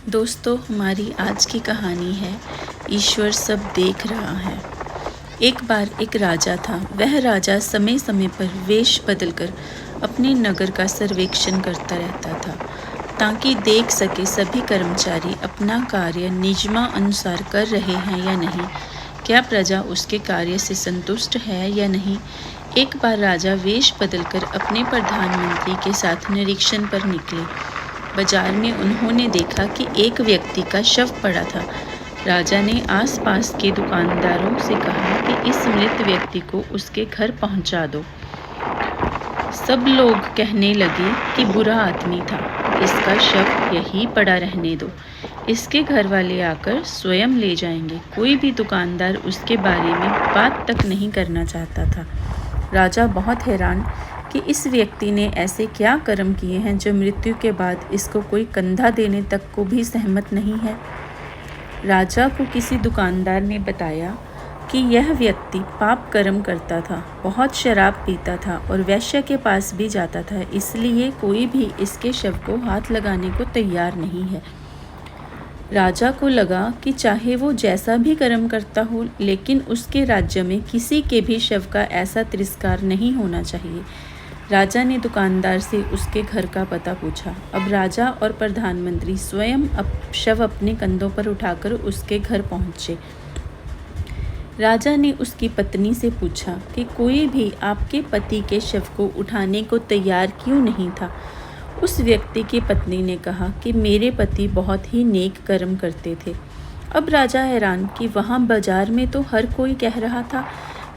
दोस्तों, हमारी आज की कहानी है ईश्वर सब देख रहा है। एक बार एक राजा था। वह राजा समय समय पर वेश बदलकर अपने नगर का सर्वेक्षण करता रहता था ताकि देख सके सभी कर्मचारी अपना कार्य नियमा अनुसार कर रहे हैं या नहीं, क्या प्रजा उसके कार्य से संतुष्ट है या नहीं। एक बार राजा वेश बदलकर अपने प्रधानमंत्री के साथ निरीक्षण पर निकले। बाजार में उन्होंने देखा कि एक व्यक्ति का शव पड़ा था। राजा ने आसपास के दुकानदारों से कहा कि इस मृत व्यक्ति को उसके घर पहुंचा दो। सब लोग कहने लगे कि बुरा आदमी था, इसका शव यहीं पड़ा रहने दो, इसके घर वाले आकर स्वयं ले जाएंगे। कोई भी दुकानदार उसके बारे में बात तक नहीं करना चाहता था। राजा बहुत हैरान कि इस व्यक्ति ने ऐसे क्या कर्म किए हैं जो मृत्यु के बाद इसको कोई कंधा देने तक को भी सहमत नहीं है। राजा को किसी दुकानदार ने बताया कि यह व्यक्ति पाप कर्म करता था, बहुत शराब पीता था और वेश्या के पास भी जाता था, इसलिए कोई भी इसके शव को हाथ लगाने को तैयार नहीं है। राजा को लगा कि चाहे वो जैसा भी कर्म करता हो, लेकिन उसके राज्य में किसी के भी शव का ऐसा तिरस्कार नहीं होना चाहिए। राजा ने दुकानदार से उसके घर का पता पूछा। अब राजा और प्रधानमंत्री स्वयं शव अपने कंधों पर उठाकर उसके घर पहुंचे। राजा ने उसकी पत्नी से पूछा कि कोई भी आपके पति के शव को उठाने को तैयार क्यों नहीं था। उस व्यक्ति की पत्नी ने कहा कि मेरे पति बहुत ही नेक कर्म करते थे। अब राजा हैरान कि वहाँ बाजार में तो हर कोई कह रहा था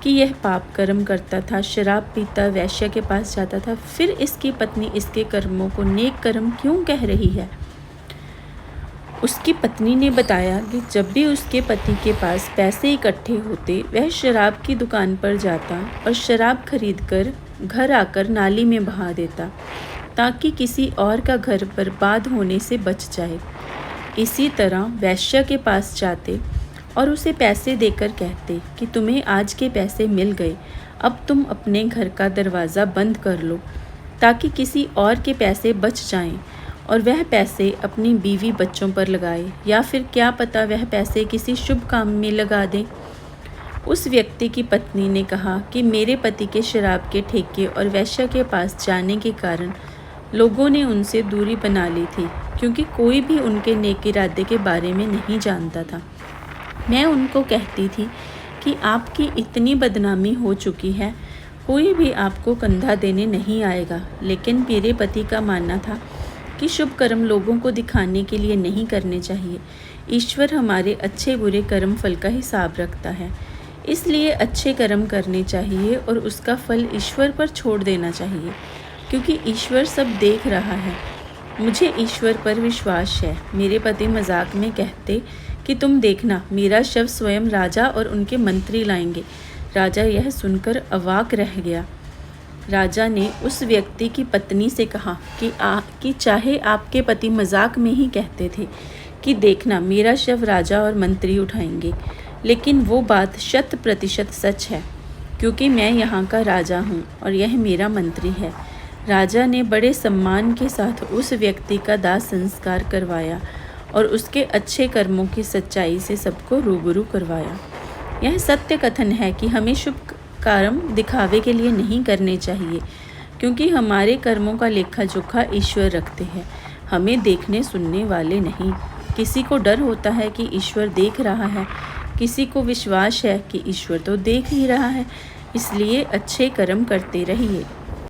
कि यह पाप कर्म करता था, शराब पीता, वेश्या के पास जाता था, फिर इसकी पत्नी इसके कर्मों को नेक कर्म क्यों कह रही है। उसकी पत्नी ने बताया कि जब भी उसके पति के पास पैसे इकट्ठे होते, वह शराब की दुकान पर जाता और शराब खरीदकर घर आकर नाली में बहा देता ताकि किसी और का घर बर्बाद होने से बच जाए। इसी तरह वेश्या के पास जाते और उसे पैसे देकर कहते कि तुम्हें आज के पैसे मिल गए, अब तुम अपने घर का दरवाज़ा बंद कर लो ताकि किसी और के पैसे बच जाएं और वह पैसे अपनी बीवी बच्चों पर लगाए, या फिर क्या पता वह पैसे किसी शुभ काम में लगा दें। उस व्यक्ति की पत्नी ने कहा कि मेरे पति के शराब के ठेके और वेश्या के पास जाने के कारण लोगों ने उनसे दूरी बना ली थी, क्योंकि कोई भी उनके नेक इरादे के बारे में नहीं जानता था। मैं उनको कहती थी कि आपकी इतनी बदनामी हो चुकी है, कोई भी आपको कंधा देने नहीं आएगा। लेकिन मेरे पति का मानना था कि शुभ कर्म लोगों को दिखाने के लिए नहीं करने चाहिए। ईश्वर हमारे अच्छे बुरे कर्म फल का हिसाब रखता है, इसलिए अच्छे कर्म करने चाहिए और उसका फल ईश्वर पर छोड़ देना चाहिए, क्योंकि ईश्वर सब देख रहा है। मुझे ईश्वर पर विश्वास है। मेरे पति मजाक में कहते कि तुम देखना, मेरा शव स्वयं राजा और उनके मंत्री लाएंगे। राजा यह सुनकर अवाक रह गया। राजा ने उस व्यक्ति की पत्नी से कहा कि चाहे आपके पति मजाक में ही कहते थे कि देखना, मेरा शव राजा और मंत्री उठाएंगे, लेकिन वो बात 100% सच है, क्योंकि मैं यहाँ का राजा हूँ और यह मेरा मंत्री है। राजा ने बड़े सम्मान के साथ उस व्यक्ति का दाह संस्कार करवाया और उसके अच्छे कर्मों की सच्चाई से सबको रूबरू करवाया। यह सत्य कथन है कि हमें शुभ कर्म दिखावे के लिए नहीं करने चाहिए, क्योंकि हमारे कर्मों का लेखा जोखा ईश्वर रखते हैं, हमें देखने सुनने वाले नहीं। किसी को डर होता है कि ईश्वर देख रहा है, किसी को विश्वास है कि ईश्वर तो देख ही रहा है, इसलिए अच्छे कर्म करते रहिए।